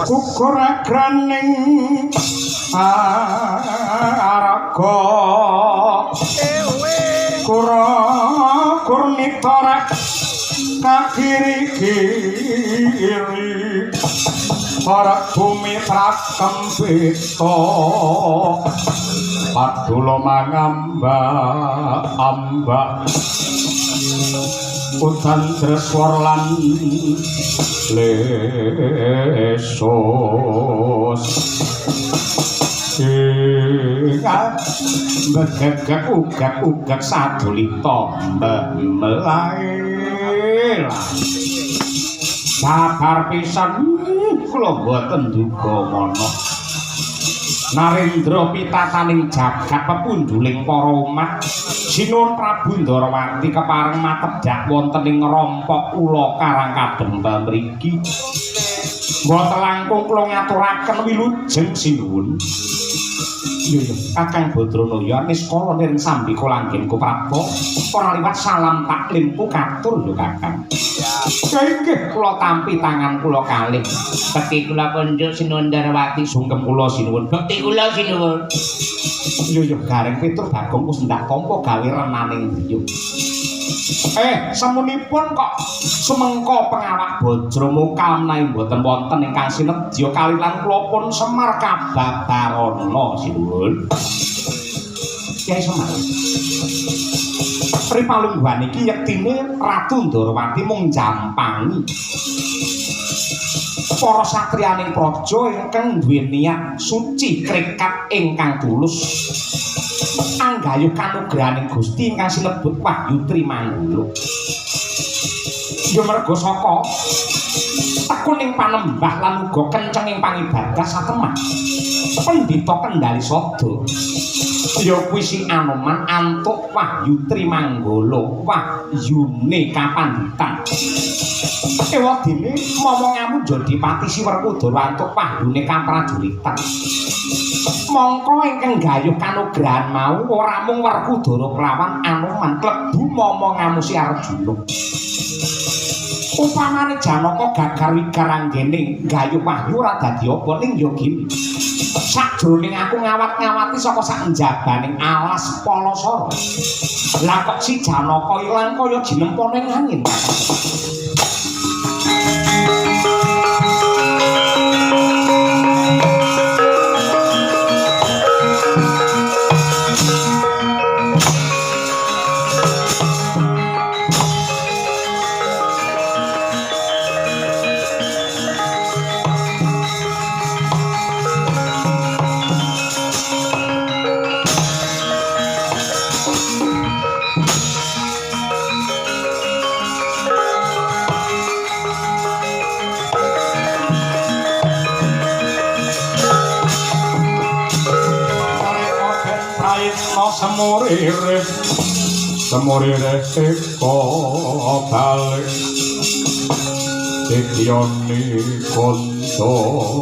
Ukur agraning araga kura kurnitora kakiri-kiri para bumi prakempita padula mangamba-amba udan treswar lan lesos begegek ugat sadulita mbelae sabar pisan kula boten duga mana Narendra pitataning jagat pepundhuling para umat Sinuwun Prabu Ndarawati kepareng matedhak wonten ing rompok kula karang kadempal mriki mboten langkung kula ngaturaken wilujeng sinuwun Kakang Badranaya niskala niring sambika langgenku Prabu ora liwat salam taklimku katur lho Kakang. Inggih kula tampi tangan kula kalih. Bekti kula punjuk Sinuwun Ndarawati sungkem kula sinuwun. Bekti kula sinuwun. Yo gareng Petrus Bagong wis ndak tampa gawe renaning griya. Semunipun kok sumengko pengawak Bajra menawi mboten wonten ingkang sinedya kalilan kula pun Semar Kababarana sinuwun. Kyai Semar. Pripalungguhan iki yektine Ratu Ndarawati mung jampangi para satriyaning praja ingkang duwe niat suci krekat ingkang tulus anggayuh kanugrahaning Gusti ingkang sinebut Wahyu Trimanggala. Ya merga saka tekuning panembah lan uga kencenging pangibadah satemah Pendhita Kendali Sada ya kuwi si Anoman antuk Wahyu Trimanggala wahyune kapandhitan. Ewadene momongamu Jodipati Siwerkudara antuk wahyune kaprajuritan. Mongko ingkang gayuh kanugrahan mau ora mung Werkudara kelawan Anoman klebu momongamu si Arjuna. Upamane Janaka gagar wigar anggene gayuh wahyu ora dadi apa ning ya gini. Sajroning aku ngawat-ngawati saka sak njabaning alas Palasara. Lah kok si Janaka ilang kaya jinempone angin. Semurire eko balik Dikyoni kontoyoni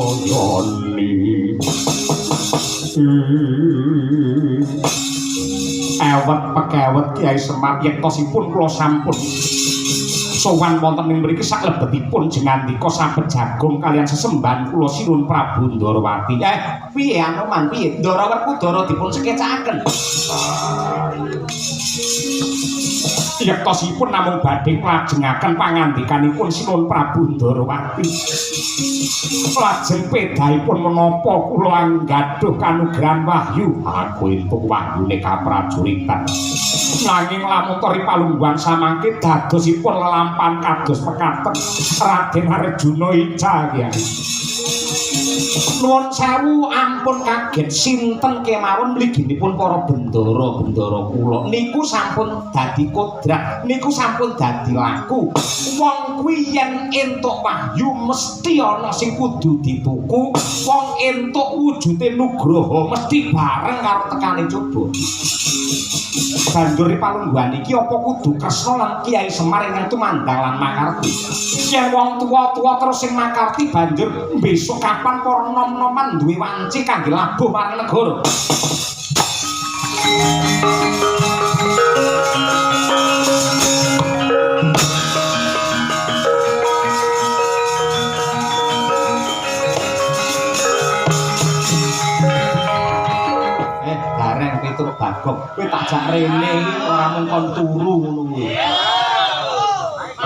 Ewet pekewet Kyai Semar yektosipun kula sampun sowan wonten ing mriki saklebetipun jengandika sabet jagung kalian sesembahan kula Sinuhun Prabu Ndarawati. Piye Anoman piye Ndara Werkudara dipun sekecakaken. Yektosipun namung badhe nglajengaken pangandikanipun Sinuhun Prabu Ndarawati. Lajeng pedhaipun menapa kula anggadhuh kanugrahan wahyu aku entuk wahyune kaprajuritan. Nanging lamun Tripalungguhan samangke dadosipun lelampahan kados pekaten Raden Arjuna Ica ya. Nuwun sewu ampun kaget sinten kemawon mliginipun para bendara-bendara kula niku sampun dadi kodrat niku sampun dadi laku. Wong kuwi yen entuk wahyu mesti ana sing kudu dituku, wong entuk wujude nugraha mesti bareng karo tekane coba. Banjur Palungguhan iki apa kudu Kresna lan Kyai Semar ingkang tumandang lan makarti. Yen wong tuwa-tuwa terus sing makarti banjur besok kapan para nom-noman duwe wanci kangge labuh marang negara. Bagok, kowe tak jak rene ora mung kon turu ngono kuwi.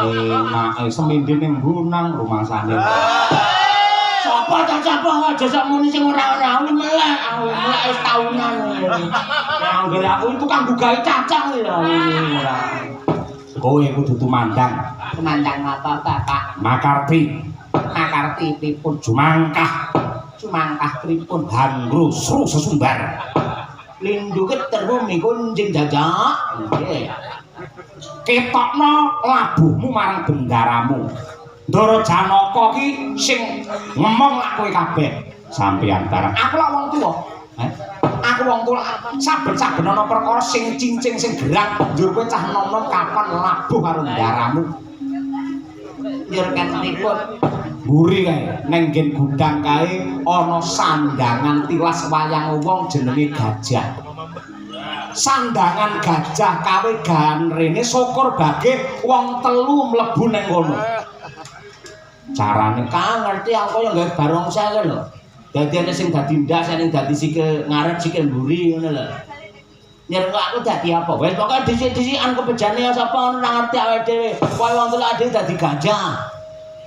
Enake semindhe ning bunang rumangsane. Sapa ta sapa aja sak muni sing ora-ora melek wis taunan. Angger aku itu kanggo gawe cacang lho ora. Kowe kudu tumandang. Tumandang apa, Bapak? Makarti. Makarti pripun jumangkah? Jumangkah pripun hangru sru sesumbar. Linduke terumi kunjing jajak nggih ketokno labuhmu marang bendaramu Ndara Janaka ki sing ngemong lak kowe kabeh sampeyan bareng aku lak wong tuwa aku wong tuwa saben-saben ana perkara sing cincing sing gerang njur kowe cah nom-nom kapan labuh karo ndaramu njur kan pripun mburi kae ning nggen gudang kae ana sandangan tilas wayang wong jenenge Gajah. Sandangan gajah kawe gahan rene syukur bage wong telu mlebu ning kono. Carane Kang ngerti aku ya gawe barongsai lho. Dadi ana sing dadi ndas, sing dadi sikil ngarep sikil mburi ngono lho. Nyer kok aku dadi apa? Wis pokoke dhisik-dhisikan kepejane sapa ora ngerti awake dhewe. Kowe wong telu ade dadi gajah.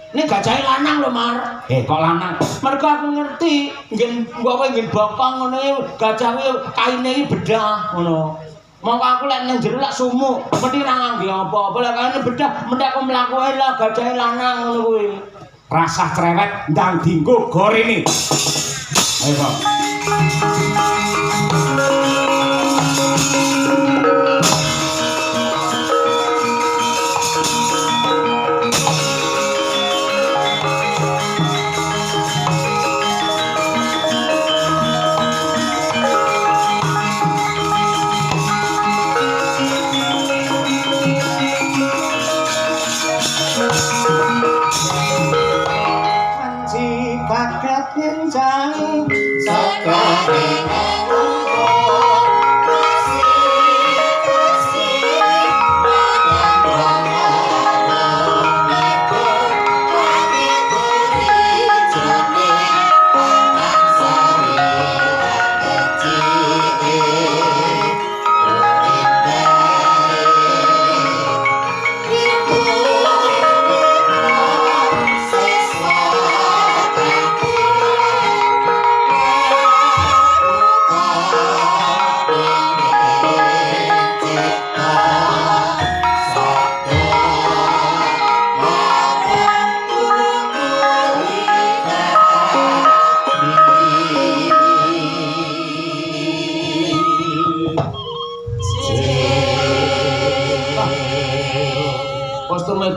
Ini gajahe lanang lho, Mar. Kok lanang? Mergo aku ngerti, ngen kowe ngen bokong ngono gajah kuwi kaine iki bedah ngono. Mongko aku lek nang jero lek sumuk, mesti ra ngangge apa-apa. Lek kaine bedah, mesti aku mlaku ae lah gajahe lanang ngono kuwi. Rasah cerewet ndang dienggo gorene. Ayo, Bang.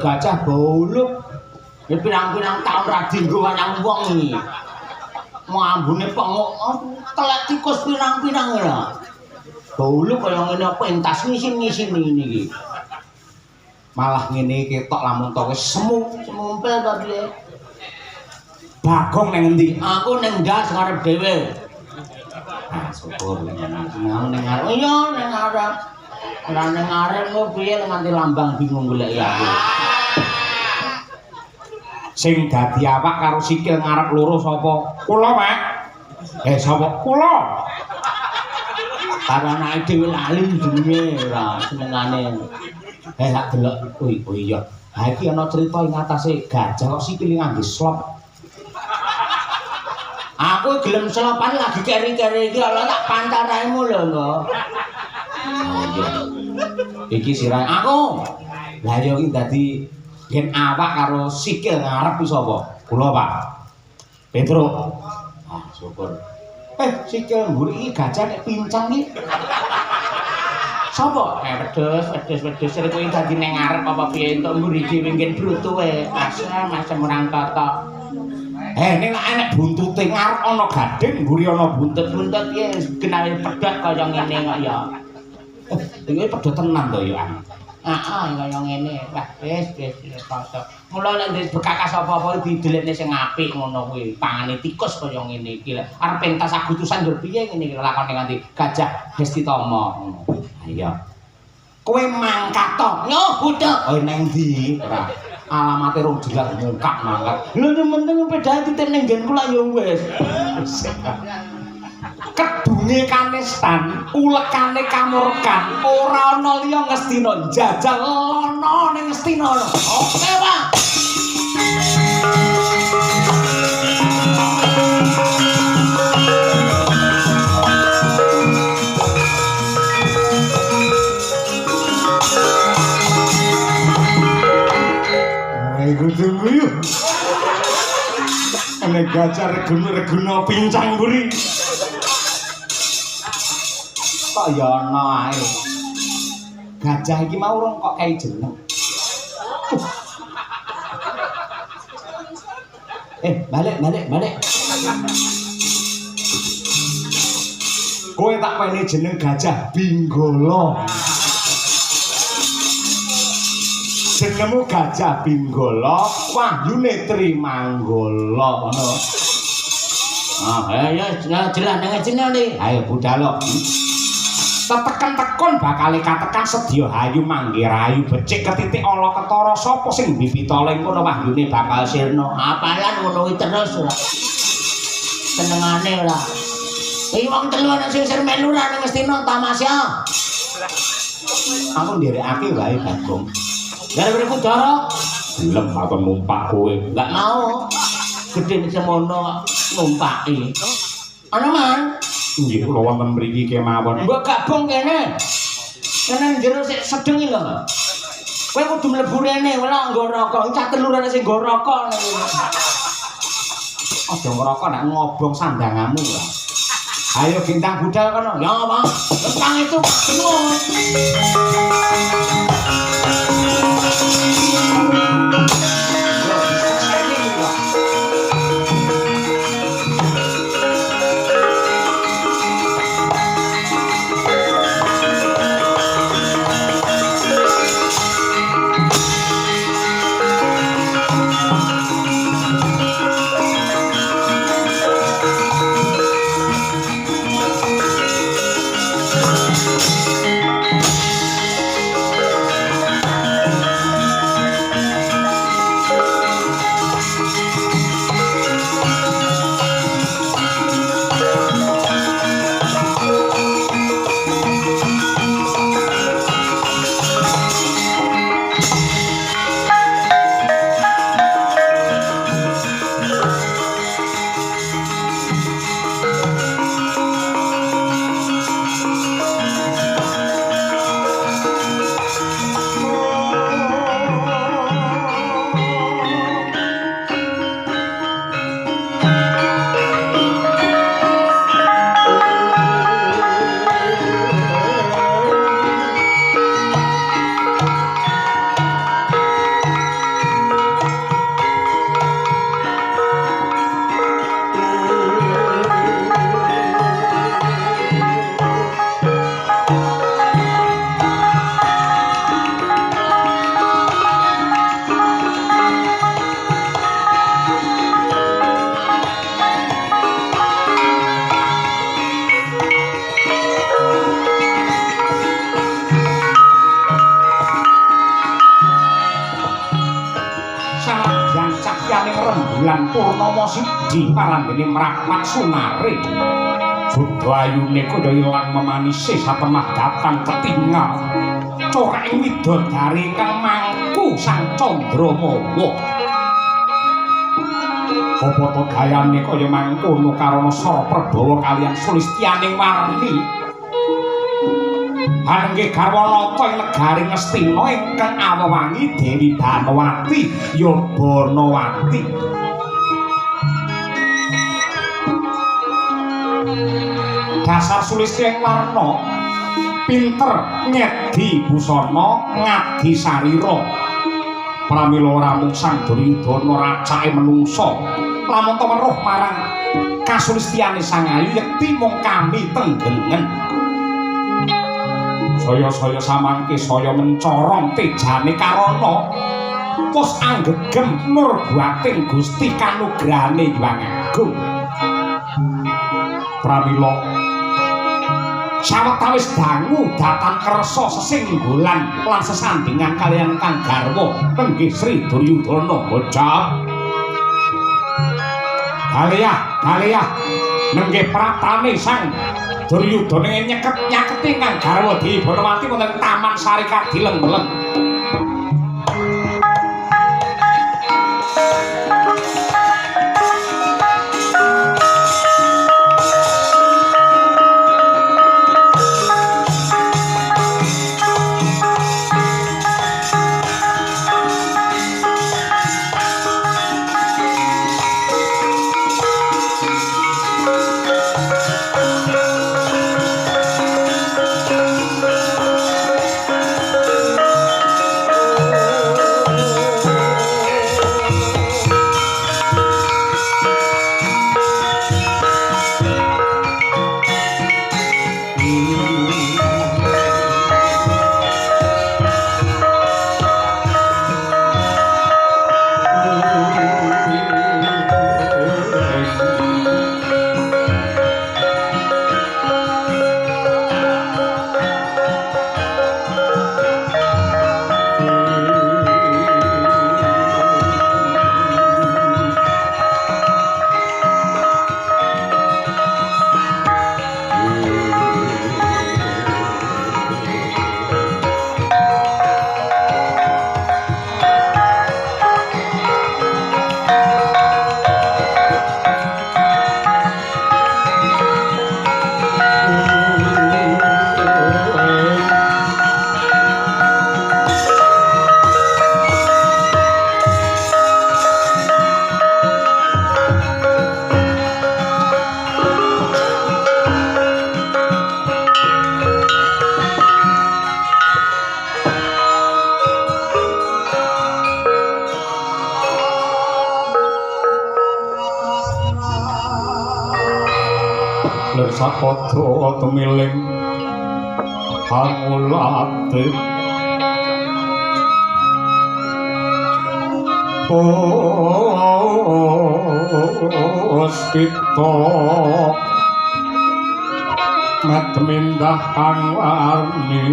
Gajah boluk. Ya pirang-pirang taun ra dienggo wayang wong iki. Mau ambune pengok telek tikus pirang-pirang lho. Boluk kaya ngene pentas ngisin-ngisin ngene iki. Malah ngene ketok lamun to wis semumpel to piye. Bagong nang endi? Aku ning ndas ngarep dhewe. Ah, syukur ning ngarep. Iya ning ngarep. Ora ning ngarep kok piye nganti lambang bingung golek aku. Sing dadi awak karo sikil ngarep loro sapa? Kula, Pak. Sapa? Kula. Karo anake dhewe lali jenenge ora senengane. Tak delok. Oh iya. Ha iki ana crita ing atase gajah kok sikile nganggo slop. Aku gelem slopan lagi keri-keri iki ora tak pantaraimu lho, Nggo. Oh iya. Iki sirah aku. Lah yo iki dadi yen awak karo sikil ngarep ku sapa? Kula, Pak. Petro. Ah, syukur. Sikil mburi iki gajah nek pincang iki. Sapa? Wedhus kowe dadi ning ngarep apa piye entuk mburi dhewe ngen brutuwe. Asem urang tata. Ning enek buntute ngarep ana gading, mburi ana buntut-buntut piye genawe pedhot kaya ngene kok ya. Iki pedhot tenan to ya. Kaya ngene. Wah, wis foto. Mula nek ndek bekakas apa-apa didelikne sing apik ngono kuwi. Pangane tikus kaya ngene iki. Arep pentas agutusan yo piye ngene iki lakone nganti gajah Destitama ngono. Iya. Kowe mangkat to. Yo, budhek. Oh, nang ndi? Ora. Alamate rong jelas mungkak mangkat. Lha meneng pedahe titik ning nggenku lak yo wis. Kedunge kanistan, ulekane kamurkan, ora ana liya Ngastina njajal ana ning Ngastina. Oke, Pak. Ayo tunggu yuk. Ana gajah reguna pincang mburi. Kok ya ana ae. Gajah iki mau rong kok kae jeneng. Balik. Kowe tak pene jeneng Gajah Binggala. Jenengmu Gajah Binggala, wahyune Trimanggala ngono. Ya jelas nang jenenge. Ayo budal. Tetekan-tekon bakal katekan sedya hayu mangge rayu becik ketitik ala ketara sapa sing bibita ling kono wahyune bakal sirna. Apalan ngono kuwi terus ora. Senengane ora. Iki wong telu ana sing sir melu nang Ngastina tamasya. Aku nderekake wae Bagong. Gara-gara Kudara Gelem aku numpak kowe. Enggak mau. Gedhe semono numpaki. Ana Mang. Nggih kula wonten mriki kemawon. Mbok gabung kene. Kene njero sik sedeng iki lho. Kowe kudu mlebu rene, ora nggo rokok. Cah telurane sing nggo rokok niku. Aja ngrokok nek ngobong sandangamu lho. Ayo bintang budal kono. Ya, Pak. Tentang itu, rembulan purnama siji paranggene mrapat sunare Budayune kaya ilang memanise satemah datang ketinggal corek widodari kang mangku sang Candramawa apa to gayane kaya mangkono karana Sara Prabawa kaliyan Sulistyaning warni Hanggih garwa nata ing negari Ngastina ingkang awewangi Dewi Banawati ya Banawati. Dasar Sulistyaning warna pinter nyedi busana ngadi sarira. Pramila ora mung Sang Duryudana racake menungsa, lamun to weruh marang kasulistyaning Sang Ayu yekti mung kami tenggengen. Saya samangke saya mencorong tejane karana pos anggegem nur buating Gusti kanugrahane Hyang Agung. Pramila sawetawis dangu datan kersa sesinggulan lan sesandingan kaliyan kang garwa Tenggih Sri Duryudana bocah. Kaliyah nenggih pratane Sang Duryudana nyeket-nyeketi kang garwa Dewi Banawati wonten Taman Sari Kadileng-beleng. sakodo temiling pangulate Puspita matmindah kang warni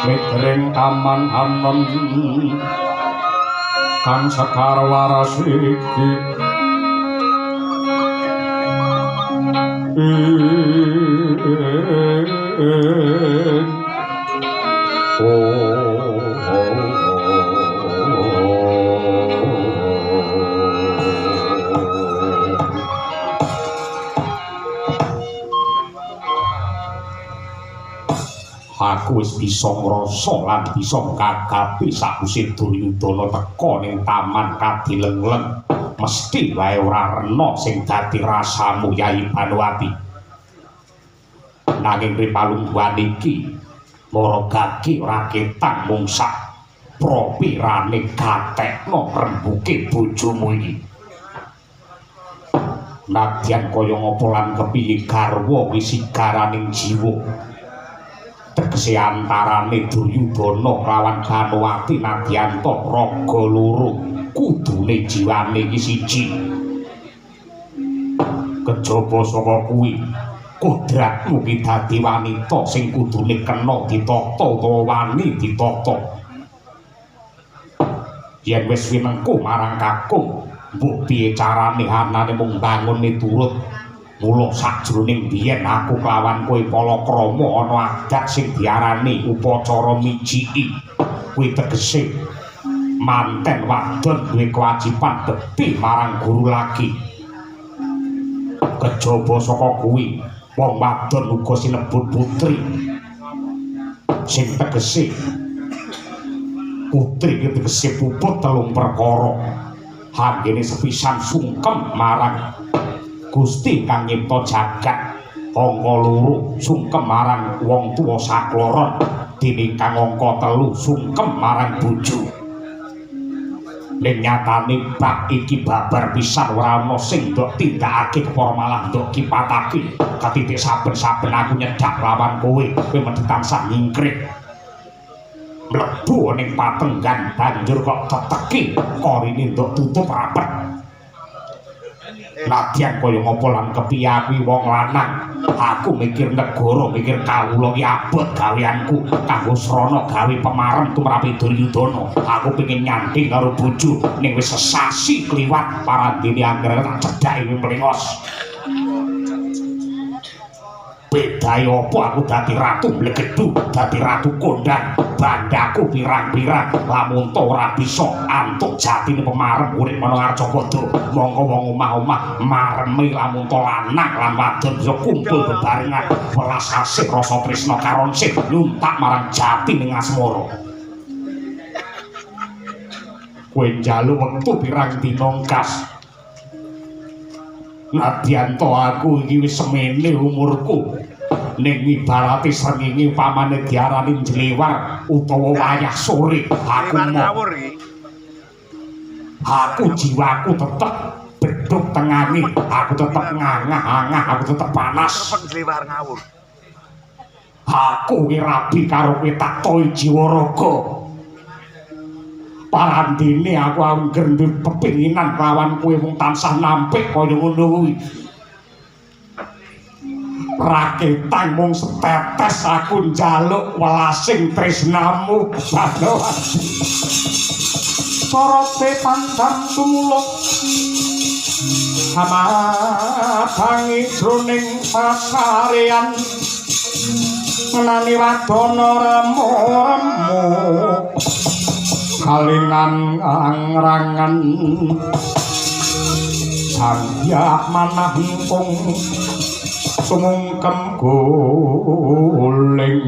mitring aman-aman kang sekar waras iki aku wis bisa ngrasa lan bisa kagapi sakwise Duryudana teka ning taman Kadilengleng mesti wae ora rena sing dadi rasamu Yayi Banowati nanging ripalungguhan iki Mara Gagi ora ketang mung sak propirane gatekno rembuke bojomu iki nadyan kaya ngapa lan kepiye garwa wis sigaraning jiwa tegese antarane Duryudana lawan Banowati nadyanto raga loro kudune jiwane iki siji kejaba saka kuwi kodratmu ki dadi wanita sing kudune kena ditata utawa wani ditata yen wis winengku marang kakung mbok piye carane anane mung bangune turut mula sajroning biyen aku kelawan kowe palakrama ana adat sing diarani upacara mijiki kuwi tegese manten wadon duwe kewajiban bekti marang guru lagi kejaba saka kuwi wong wadon uga sinebut putri sing tegese putri iki tegese puput telung perkara hanggene sepisan sungkem marang Gusti kang nyipta jagat angka loro sungkem marang wong tuwa sakloron dene kang angka telu sungkem marang bojo ning nyatane bab iki babar pisan ora ana sing ndok tindakake kepara malah ndok kipatake katitik saben-saben aku nyedak lawan kowe mesti tansah nyingkrik mlebu ning patenggan banjur kok teteki korine ndok tutup rapet nadyan kaya ngapa lan kepiye kuwi wong lanang aku mikir negara mikir kawula ki abot gaweanku kanggo srana gawe pemarem tumrap Duryudana aku pengin nyanthi karo bojo ning wis sesasi kliwat parandene anggere tak cedhaki mlengos bedae apa aku dadi ratu Blegedu dadi ratu kondang bandaku pirang-pirang lamun to ora bisa antuk jatine pemarem urip ana Arjabada mongko wong omah-omah maremi lamun to lanang lan wadon bisa kumpul bebarengan welas asih rasa tresna karon sing nyuntak marang jati ning asmara kowe njaluk wektu pirang dina kas nadyan to aku iki wis semene umurku ning ibarate srengenge pamane diarani jlewar utawa wayah sore aku jiwaku tetep bedhog tengane aku tetep ngangah-angah aku tetep panas jlewar ngawur aku ki rabi karo kowe tak toy jiwa raga parandene aku angger nduwe pepinginan lawan kowe mung tansah nampik kaya ngono kuwi raketang mung setetes aku njaluk welasing tresnamu Banowati sorote pandang tumuluk amabangi jroning pasarean menani wadana remu-remu kalingan angrangan sangya manah empung sumungkem guling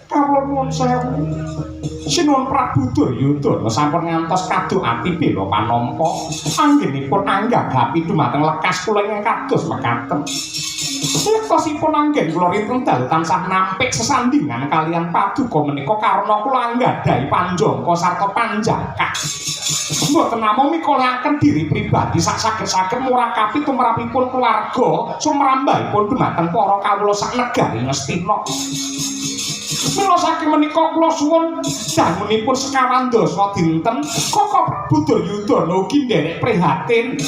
Kawula nuwun sewu. Sinuwun Prabu Duryudana sampun ngantos kaduk ati bela panampa anggenipun anggagapi dumateng lekas kula ingkang kados mekaten. Lektosipun anggen kula rinten dalu tansah nampik sesandingan kalian paduka menika karna kula anggadhahi panjangka sarta panjaka. Mboten namung mikolaken diri pribadi sak saged-saged murakapi tumrapipun keluarga sumrambahipun dumateng para kawula sak negari Ngastina. Mula saking menika kula suwun dangunipun sekawan dasa dinten Koko Prabu Duryudana ugi nderek prihatin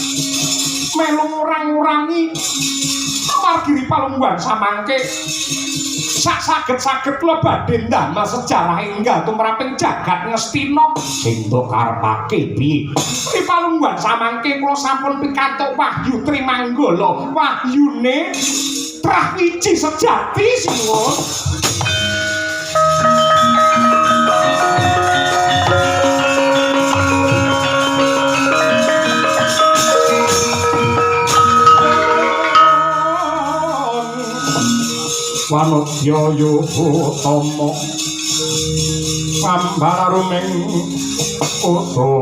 melu ngurang-urangi margiri palungguhan samangke sak saged-saged kula badhe ndamel sejarah enggal tumraping jagat Ngastina sing mbok karepake piye. Ing palungguhan samangke kula sampun pikantuk wahyu Trimanggala, wahyune trah wiji sejati sinuwun. Wanudya Utama pambaruming utama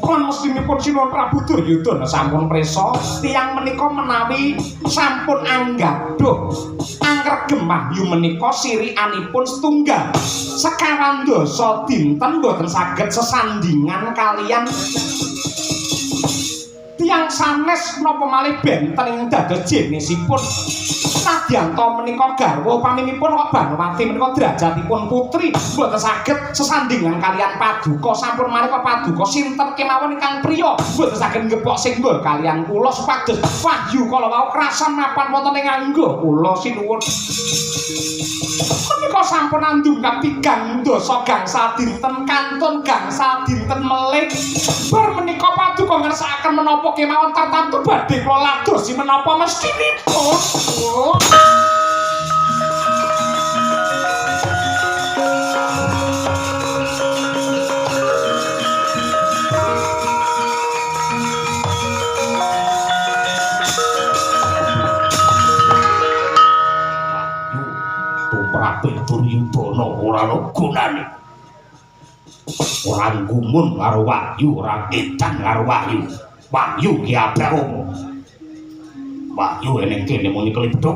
kon mestinipun Sinuwun Prabu Duryudana sampun presa tiyang menika menawi sampun anggadhuh angregem wahyu menika sirikanipun setunggal sekawan dasa dinten boten saged sesandingan kalian tiyang sanes napa malih benten ing dados jenisipun nadyan to menika garwa paminipun kok Banowati menika derajatipun putri boten saged sesandingan kalian paduka sampun manika paduka sinten kemawon ingkang priya boten saged nggepok singgol kalian kula supados wahyu kala wau krasan mapan wonten ing angga kula sinuwun menika sampun andungkap 3 dasa gangsal dinten kantun gangsal dinten melih bar menika paduka ngersakaken menapa kemawon tartamtu badhe kula ladosi menapa mestinipun. Prabu Duryudana ora ana gunane. Ora gumun karo wahyu, ora edan karo wahyu. Wahyu ki Abraham. Wahyu ning kene muni klipduk.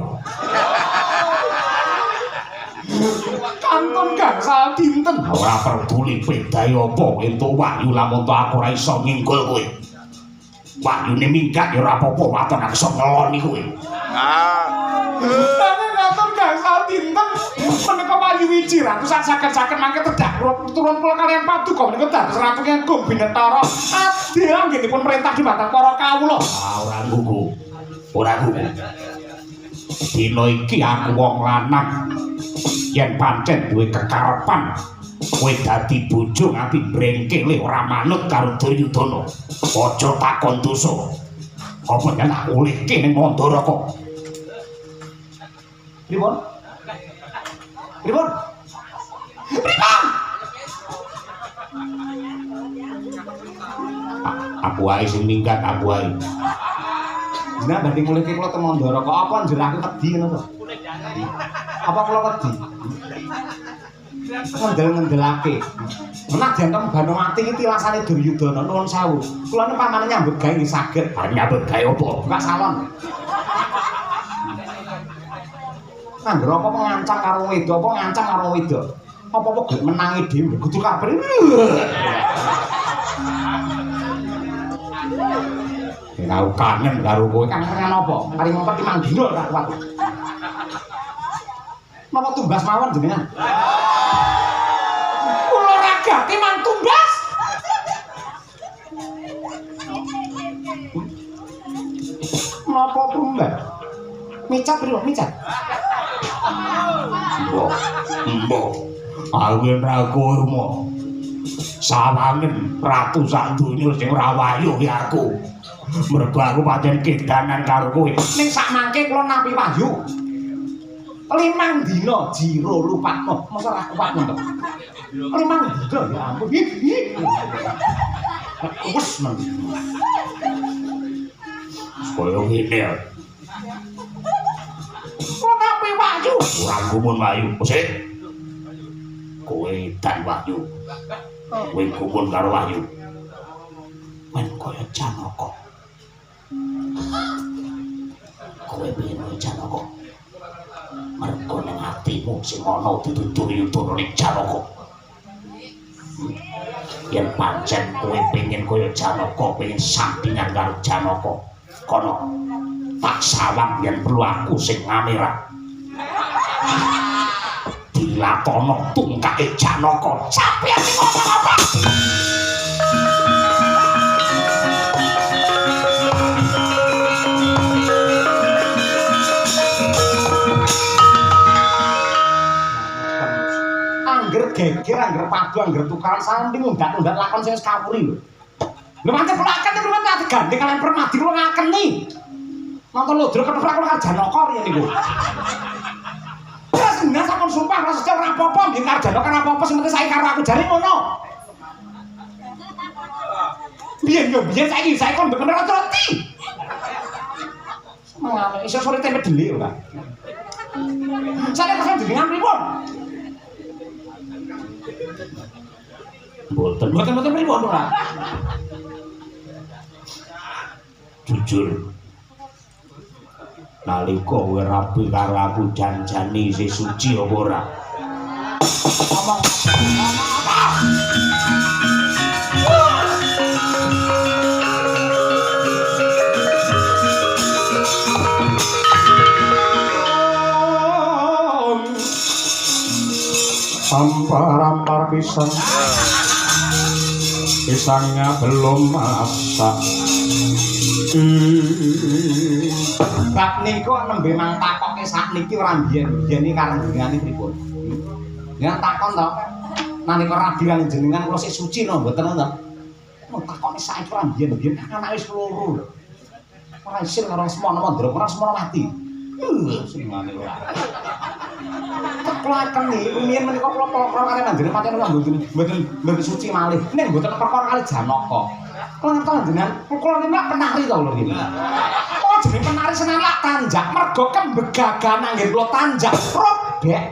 Kantun gangsal dinten ora peduli bedhae apa entuk wahyu lamun to aku ora iso nginggul kowe. Wahyune minggat ya ora apa-apa waton aku iso ngeloni kowe. Kantun gangsal dinten menika wahyu wiji ratusan saged-saged mangke tedak turun kula kalian paduka menika dados Ratu Agung Binetara adil anggenipun perintah dumateng para kawula. Ora gugu. Ora gugu. Dina iki aku wong lanang yen pancen duwe kekarepan kowe dadi bojo nganti brengkele ora manut karo Duryudana. Aja takon dosa. Apa yen aku olehke ning Mandaraka. Pripun? Pripun? Pripun? Aku wae sing minggat aku wae. Jenengan badhe ngulehke kula teng Mandaraka apa njur aku wedi ngono to? Apa kula wedi? Ngendel-ngendelake. Menajan teng Banowati iki tilasane Duryudana nuwun sewu. Kula nek pamane nyambut gawe nggih saged. Arep nyambut gawe apa? Buka salon. Angger apa ngancam karo wedok, apa ngancam karo wedok. Apa-apa gelem menangi dhewe kudu kabar. Aku kangen karo kowe. Kangen apa? Mari ngompet 5 dina ora kuat. Napa tumbas mawon jenengan? Kula ragate mang tumbas. Napa tumbas? Micat priyo, micat. Mbok. Aku ora kowe mo. Sawangen ratusan donya sing ora wayu ki aku. Mergo aku pancen kedanan karo kowe. Ning sak mangke kula nampi wahyu. 5 dina jiro lupatno masa ora kuat to 5 dina ya ampun wes men koyo ngene ya kok ape Wahyu ora gumun Wahyu sik kowe dan Wahyu kowe gumun karo Wahyu men koyo Janaka kowe piye Janaka mergo ning atimu sing ana ditutur Yudana ning Janaka yen pancen kowe pengen kaya Janaka pengen sampingan karo Janaka kono tak sawang yen perlu aku sing ngamerah dilatono tungkake Janaka sampeyan ngomong apa geger angger padu angger tukaran sanding undak-undak lakon sing kawuri lho. Lho pancen kula aken niku ate gandeng kalian Permadi kula ngakeni. Nonton lodro keteprak kula karo Janaka riyen niku. Terus ndas sakon sumpah ora sejak ora apa-apa nggih karo Janaka ora apa-apa sing penting saiki karo aku jare ngono. Biyen yo biyen saiki kon bener ora ngerti. Semangat iso sore tempe deli ora. Saya kesel jenengan pripun? Mboten pripun ora? Jujur nalika kowe rapi karo aku janjani isih suci apa ora? Ngomong Ampar-ampar pisang pisangnya belum masak bab niku nembe mang takoke sakniki ora biyen-biyen iki karang jenengane pripun ya takon to nalika rabi kali jenengan kula sik suci no mboten to mau takoke saiki ora biyen-biyen anak wis loro ora isin karo semono mandra ora semono mati singane ora keklaken nih, rumiyin menika kula karo kare manjene pancen mboten suci malih. Nek mboten perkara kali Janaka. Kula ngertos jenengan, kula niku penari to lho niki. Oh jeneng penari seneng lak tanjak, mergo kembegagan anggere kula tanjak robek.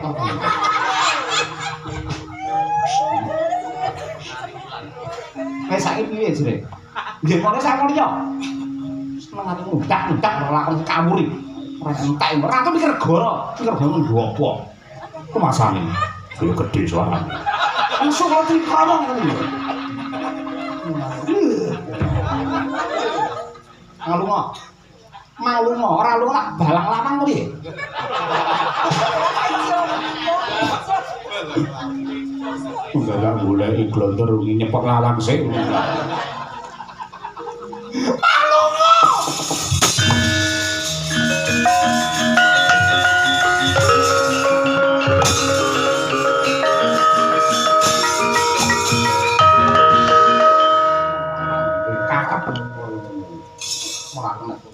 Wes saiki piye jere? Nggih kok sak mulya. Senengane mudak-mudak lakon kawuri. Ora entek, ora tuh mikir negara, mikir bangun apa. Ku masane. Yo gedhe suarane. Langsung kok dikromong ngene lho. Ngalunga. Malunga, ora lunga balang lamang piye? Enggak goleki glonder nyepok lawang sik. Malunga.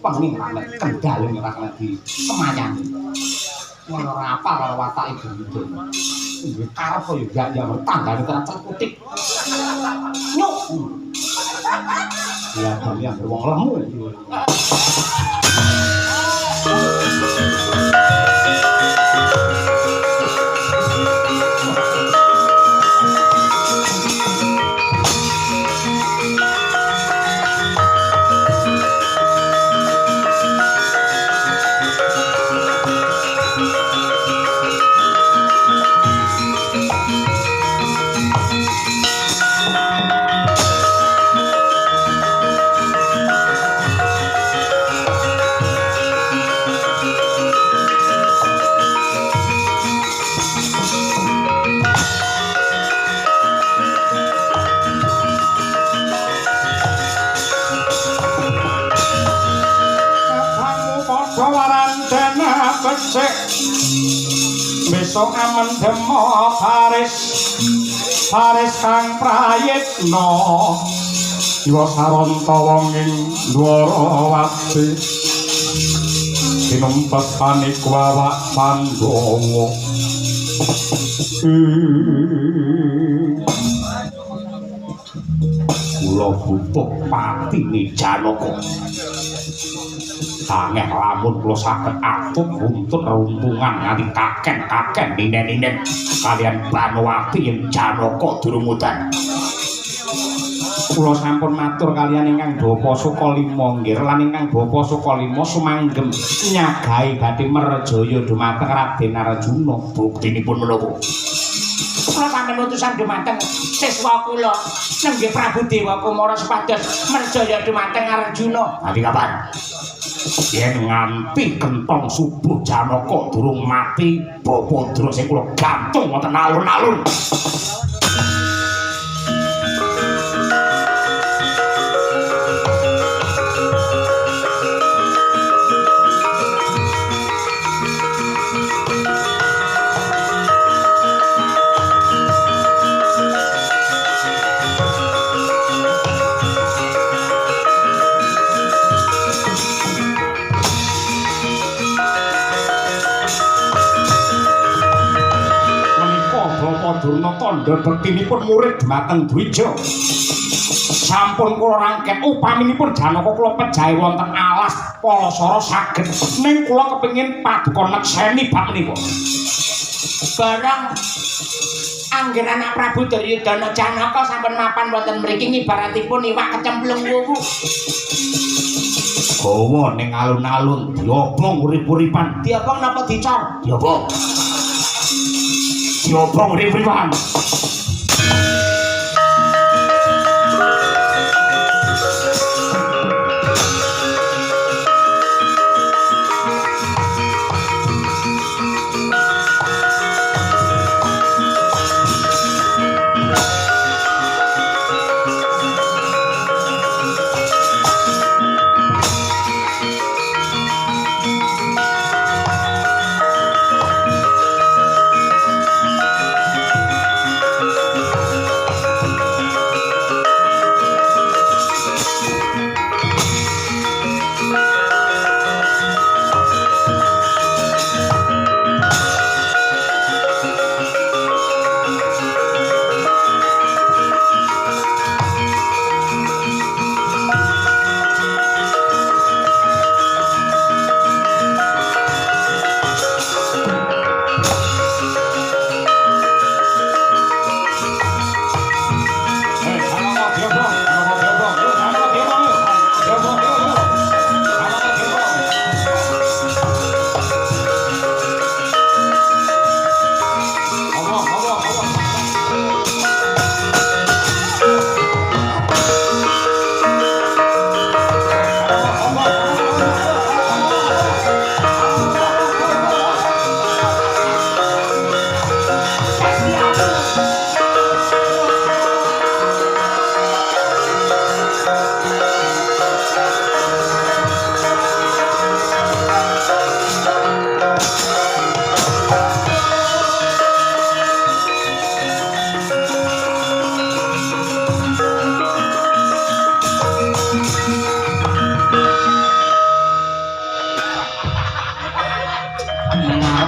Pengen nek kendale ora kena di semayang. Ora apa karo watake gendut. Duwe karep yo ya tanggane tenan cekutik. Nyuk. Ya kalian wong lemu. Besok aman demo Paris kang prayitna Iwa saranta wong ing Dwarawati sinempesane kuwawak Pandhawa kula butuh patine Janaka Angeh lamun kula saged atut buntut rumpungan nganti kaken-kaken ninen-ninen kalian Banowati yen Janaka durung udan. Kula sampun matur kaliyan ingkang Bapa Sukalima nggih lan ingkang Bapa Sukalima sumanggem nyagahi badhe merjaya dumateng Raden Arjuna. Buktinipun menapa? Kula sampun utusan dumateng siswa kula nenggih Prabu Dewa Kumara supados merjaya dumateng Arjuna. Nanti kapan? Yen nganti kentong subuh Janaka durung mati, Bapadra sing kula gantung wonten alun-alun. Durna tandha bektinipun murid dhumateng Dwija. Sampun kula rangket upaminipun Janaka kula pejahi wonten alas Palasara saged ning kula kepengin paduka nekseni bab menika. Barang anggen anak Prabu Duryudana Janaka sampun mapan wonten mriki ngibaratipun iwak kecemplung wuwu. Gawa ning alun-alun diobong urip-uripan. Diobong napa dicor? Diobong. Diobong urip-uripan.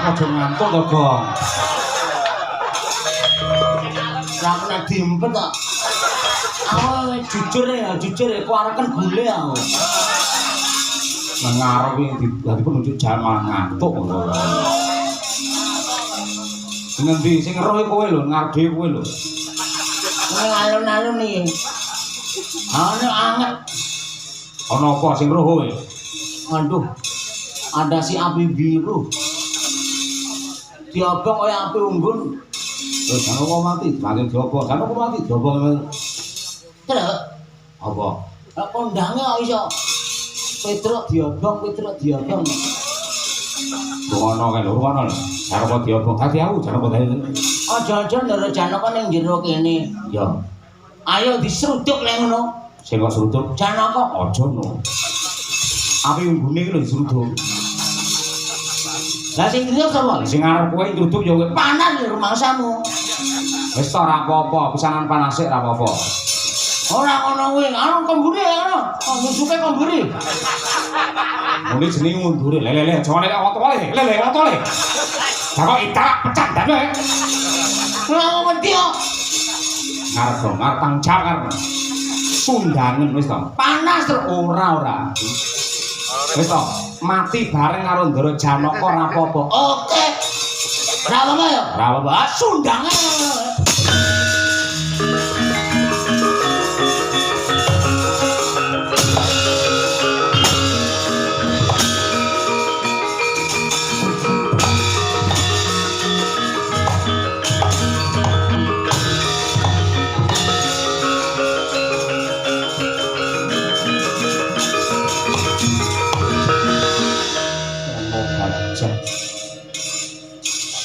Aja ngantuk to, Gong. Lah nek diempet kok. Aku jujur ya, ku areken gule aku. Nang ngarep iki dipun unjuk jaman ngantuk lho. Ngendi sing roh kowe lho, ngarep dhewe kowe lho. Nang alun-alun iki. Ana anget. Ana apa sing roh kowe? Aduh. Ada si api biru. Diobong kaya api unggun. Terus Janaka mati, makin diobong. Janaka mati, diobong. Terus? Apa? Kondange kok iso Petruk diobong. Rungono kae lho, rungono. Janaka diobong. Dadi aku Janaka dadi. Aja-aja ndara Janaka ning jero kene. Ya. Ayo disruduk lek ngono. Sing kok sruduk? Janaka aja no. Api unggune iki lho disruduk. Lah sing ngriya sapa? Sing arep kowe nduduk ya kowe panas ya rumangsamu. Wis ora apa-apa, pisanan panase ora apa-apa. Ora ngono kuwi, anu kemburi ngono. Musuke kemburi. Muni jenenge ngundure. Le jangan lek oto le. Le oto le. Lah kok itak pecah dane. Ora ngerti kok. Ngarep dong, ngarep tangcal karep. Sundangen wis to. Panas terus ora. Wis to, mati bareng karo Ndara Janaka ora apa-apa. Oke. Ora apa-apa ya? Ora apa-apa. Sundangan.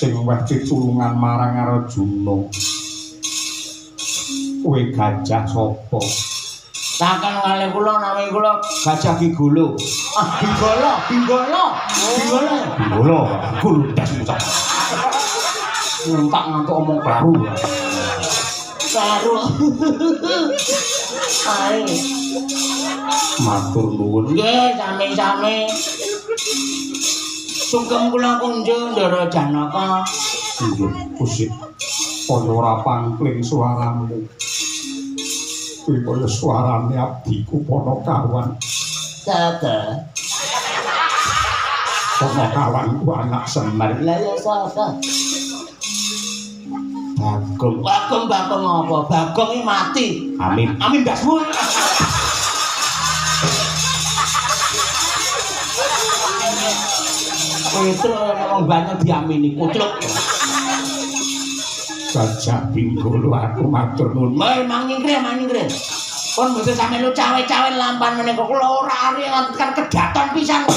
Sing weh pitulungan marang Arjuna. Kowe gajah sapa? Saken kalih kula nami kula Gajah Gigolo. Binggolo. Guludas mucak. Entak ngantuk omong baru. Baru. Ae. Matur nuwun. Nggih, sami-sami. Sugeng kula kunjung Ndara Janaka. Nggih, Gusti. Kaya ora pangkling suaramu. Kuwi kaya suarane abdiku Panakawan. Sapa? Panakawan ku anak Semar. Lah ya sapa? Bagong. Bagong apa? Bagong iki mati. Amin. Amin dasmu. Itu memang banyak diamini kucluk. Gajah Binggolo aku matur nuwun. Mang nyingkre. Kon mboten sampe lu cawe-cawe lampan menika kula ora ari kan kedaton pisan.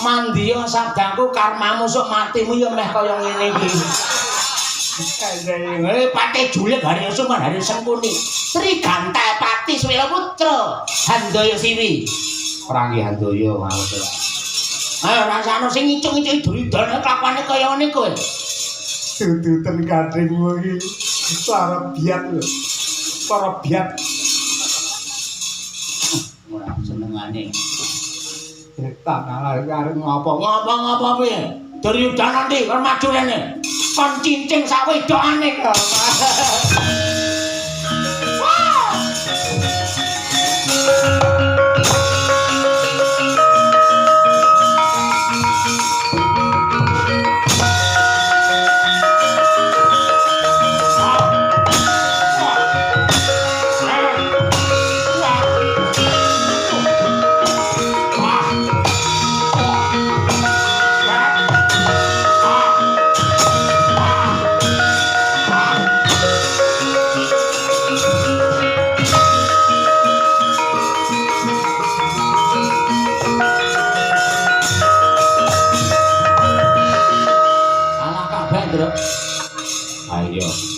Mandiya sabdaku karmamu sok matimu ya meh kaya ngene iki. Pati julek hari esuk kan hari Sengkuni. Sri Ganta Pati Swela Putra Handaya Siwi. Prangi Handaya maut. Ayo rasane sing ngicung-ngicung duridane kelakuane kaya ngene kowe. Duduten kadhingmu iki para biat lho. Para biat. Ora senengane. Tanah arep ngopo? Ngopo piye? Duryudana ndi kon maju rene. Kon cincing sak wedokane.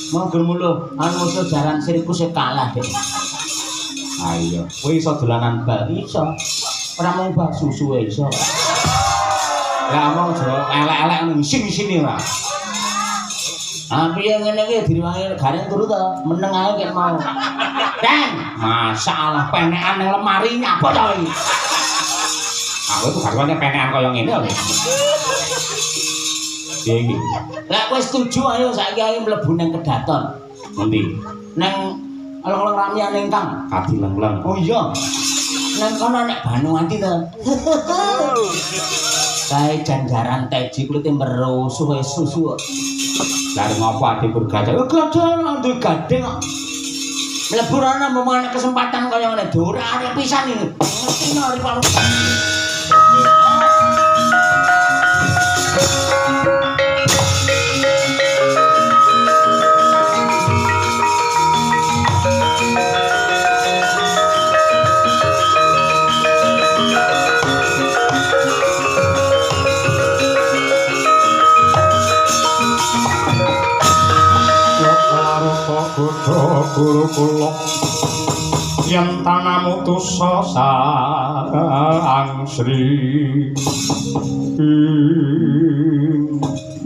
Monggo mulo anu jaran siriku sing kalah dek. Ayo, kowe iso dolanan bal? Iso. Ora mung bal susu iso. Lah mong jero elek-elek ning sini ora. Ah piye ngene iki diriwangi gareng turu to, meneng ae kek mau. Dan masalah penekan ning lemari nyapa to iki? Aku itu garwane penekan kaya ngene lho. Piye iki? Lah kowe setuju ayo saiki ayo mlebu ning kedaton. Ngendi? Ning leng-leng ramian ingkang Kadileng-leng. oh iya nang kono nek Banuwanti to kae janjaran teji kulit merusuh susu Lah ngopo ade bergajah? gajah ndek gading kok mlebu ana momen kesempatan kaya ngene dorane pisan iki ngerti nari palu guru kula yen tanamu tusa sarang sri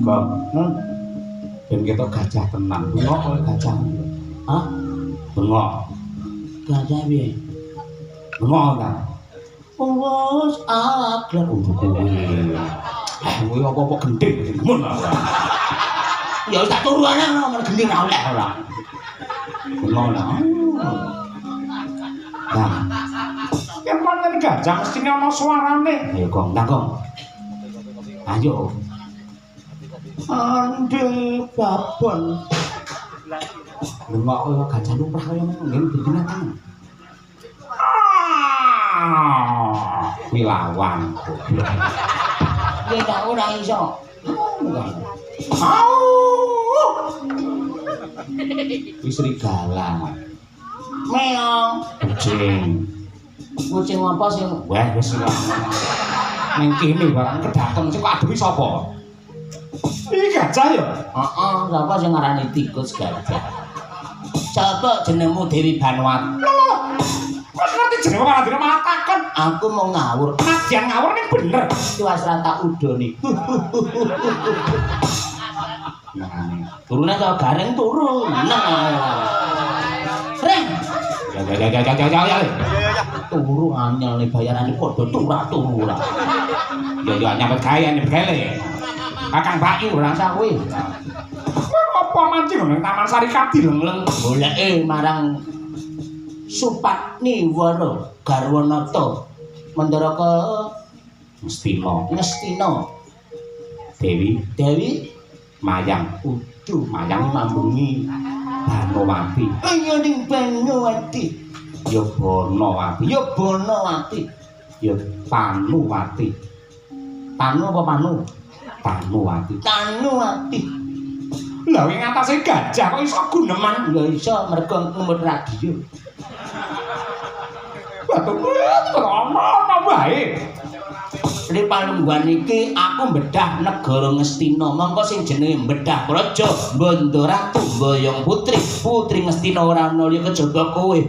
Kok ben kita gajah tenan. Bengok kowe gajah. hah Bengok. gajah piye Bengok ta. wes aklek Kowe. Kowe apa-apa gending gemun ora. ya wis tak turu ana nomor gending ra oleh ora Bengok ta. Nah, yen pancen gajah mesti ana suarane ayo Gong, tak Gong. Ayo. ande babon Bengok kowe gajah lumrah kaya ngono ngene binatang. Wilawan goblok. ya tak ora iso Wis serigala. meong Kucing. kucing apa sih Wah, wis ora. Ning kene barang kedaton sing kok adehi sapa? iki gajah ya heeh sapa sing ngarani tikus gajah coba jenengmu Dewi Banuwati kok ngerti jenenge kok adine malah takon aku mau ngawur nadyan ngawur ning bener tiwas rata udoni Nah, turune kok gareng turu neng Reng ya. turu anyel nih bayarane padha turu ora Ya nyambut gawe le. Kakang Bayu ora usah kuwi. apa mancing nang Taman Sari Kadileng goleke marang Supatni Wara Garwanata Mandaraka Mestina, Ngastina Dewi, Dewi Mayang, Udu Mayang mambungi Banowati. iya ning Banowati Ya Banowati, ya Banowati ya Panuwati. Panu apa Panu Panuwati. Tanuwati lha ing atase gajah kok iso guneman ya iso mergo ngemut radio batu ono wae Ri palungguhan iki aku mbedah negara Ngastina mongko sing jenenge mbedah praja Banda Ratu Boyong Putri Putri Ngastina ora ana liya kejaba kowe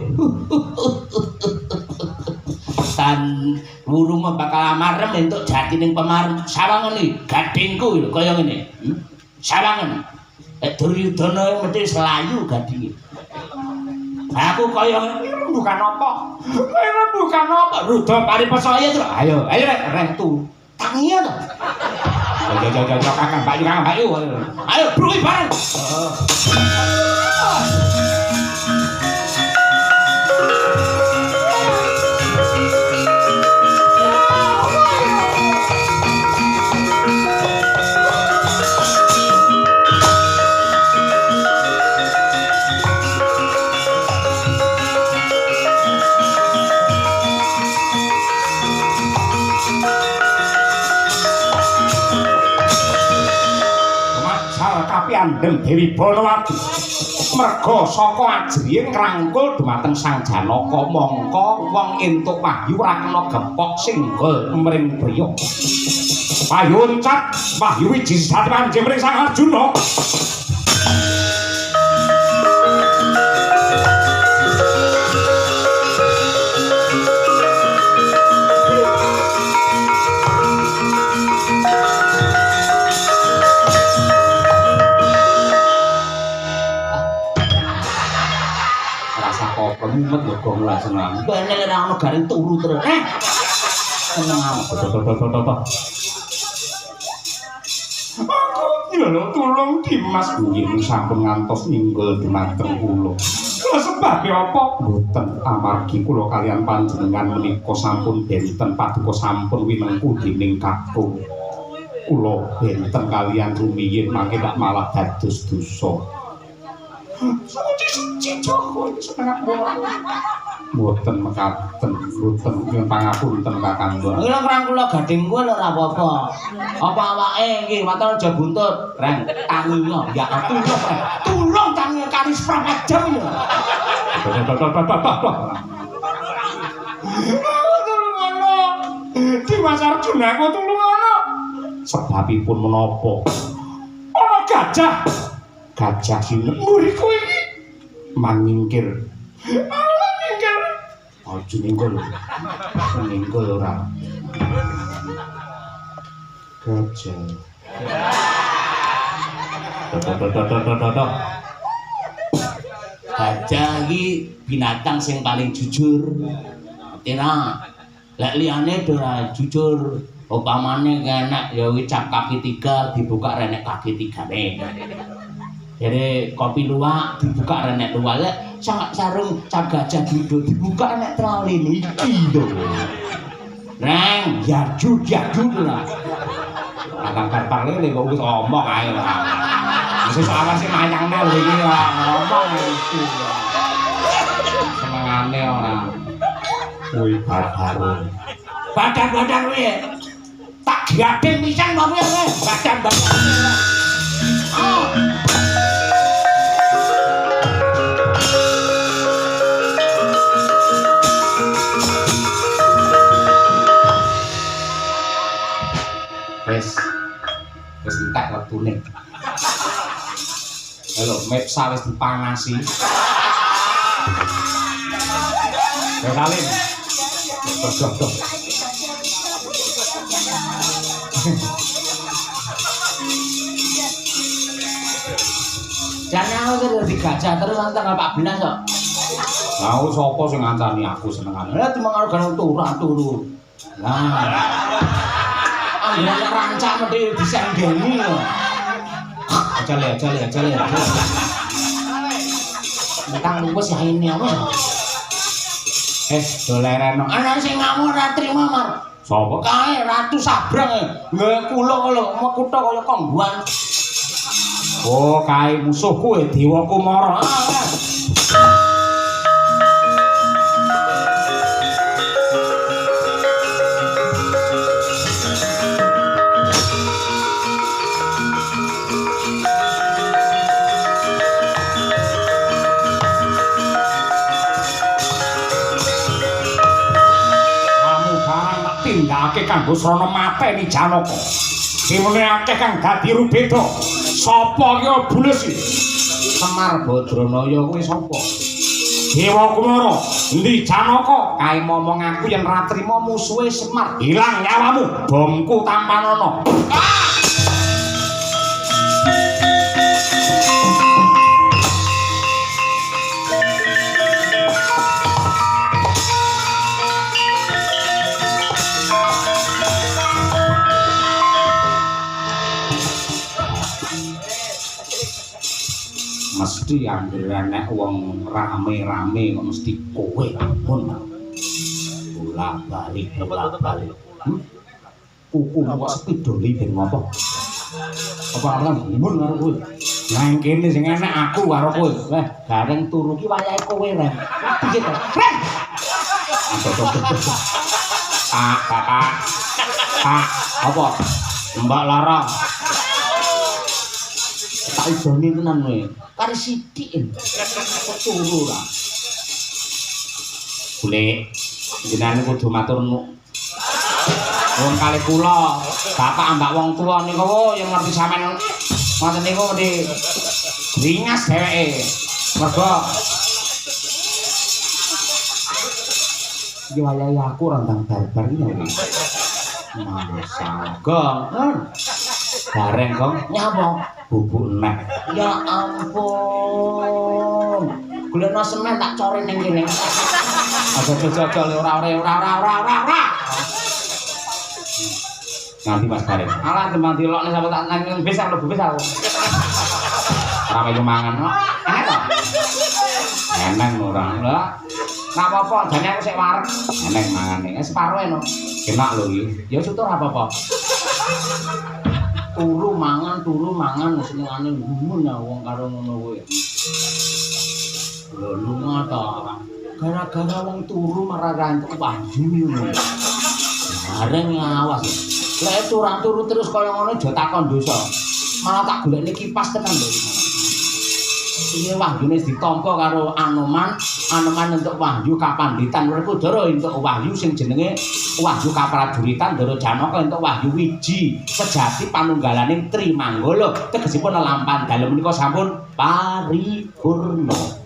tan wurung bakal amarem entuk jatining pemarem sawangen iki gadingku lho kaya ngene sawangen Duryudana mesti selayu gadinge aku kaya bukan apa ini bukan apa Rudha Paripasaya to ayo rek tu tangiya to Ya Kakang Bayu. ayo brui bareng Andeng Dewi Banowati merga saka ajriing ngrangkul dumateng Sang Janaka mongko wong entuk wahyu ora kena gempok singgol mring priya wahyu cat wahyu wiji sejati panjenengan mring Sang Arjuna Gong lah senang. Bene ora ono garing turu terus. Seneng aku. Ya lho tulung Dimas nggih sampun ngantos ninggul dumateng kula. Lha sebab apa? Mboten amargi kula kalian panjenengan menika sampun benten paduka sampun winengku dening kakung. Kula benten kalian rumiyin mangke tak malah dados dosa. Suci Joko seneng mboten mekaten mboten nyuwun pangapunten Kakang. Ilang rang kula gading kuwi lho ora apa-apa. Apa awake iki matur aja buntut, Reng. Tanginya ya tulung tangi karis pramadam ya. Dimas Arjuna kok tulung ana. Sebabipun menapa? Ana gajah. Gajah iki muriku iki mangingkir. Mangingkir. Aja ninggul. Ninggul ora. Gajah. Gajah iki binatang sing paling jujur. Tena lek liyane ora jujur, upamane enek ya kuwi cap kaki 3 dibuka renek kaki 3-ne. Jadi kopi luwak dibuka renek luwak, lek sarung cap gajah duduk dibuka renek traline iki lho. Reng, yaju lah. Kakang Karpang lele kok wis omong ae ora. Wis awak sing manyangne lho iki ora ngomong iki. Senengane ora. Kuwi badarun. Badan kuwi tak gading pisan kok kuwi badan. Oh. Wis entek wektune. Halo, mepsa wis dipangasi. Ya salim. Dok. Jane aku dadi gajah terus tanggal 14 kok. Lah sapa sing ngancani aku senengane? Lah dimangane karo turu. Lah. Anggere rancak mesti disenggeni lho. Aja le. Mentang wis ya ini apa? Doleren. Ana sing ngamuk ora trima mar. Sapa? Kae Ratu Sabrang nggawe kula lho, mekutha kaya kongguan. Oh, kae musuhku Dewa Kumara. Tindakake kanggo srana mateni Janaka. Dimene akeh kang dadi rubeda. Sapa ki bulus iki? Semar Badranaya kuwi sapa? Dewa Kumara. Endi Janaka? Kae momong aku yen ra trima musuhe Semar. Ilang nyawamu, bomku tampanana. Mesti anggere enek wong rame-rame kok mesti kowe mun bolak-balik. Kuku kok sepidoli ben ngopo? Apa aran mun karo kowe? Nang kene sing enek aku karo kowe. Weh, gareng turu ki wayahe kowe rek. Piye to? Rek. Pak. Apa? Mbak Lara. Tak idoni tenan kowe. Kari sithik. Turu ra. Bule, jenengan kudu matur nuwun kalih kula. Bapak ambak wong tuwa niku yang ngerti sampean ngoten niku mesti ringas dheweke. Mergo yo wayahe aku randang barbar iki. Masalah. Gong. Bareng Gong nyapa? Bubuk nek. Ya ampun. Golekno semen tak core ning kene. Aja ora. Nanti Mas Bareng. Alah demang dilokne sampe tak nang bis aku mlebu bis aku. Ora melu mangan. Enak to? Enak ora. Lah. Napa apa jane aku sik wareg. Enak mangane. Separo eno. Enak lho iki. Ya sutur apa-apa. Turu mangan senengane gumun ya wong karo ngono kuwi. Lho lunga ta ora. Gara-gara wong turu marah entuk wahyu ngono. Bareng ngawas. Lek turu terus kaya ngono aja takon dosa. Malah tak golekne kipas tenan lho. Iki wahyune ditampa karo Anoman entuk wahyu kapanditan Werkudara entuk wahyu sing jenenge wahyu kaprajuritan Ndara Janaka entuk wahyu wiji sejati panunggalaning Trimanggala tegesipun lampahan dalem menika sampun paripurna.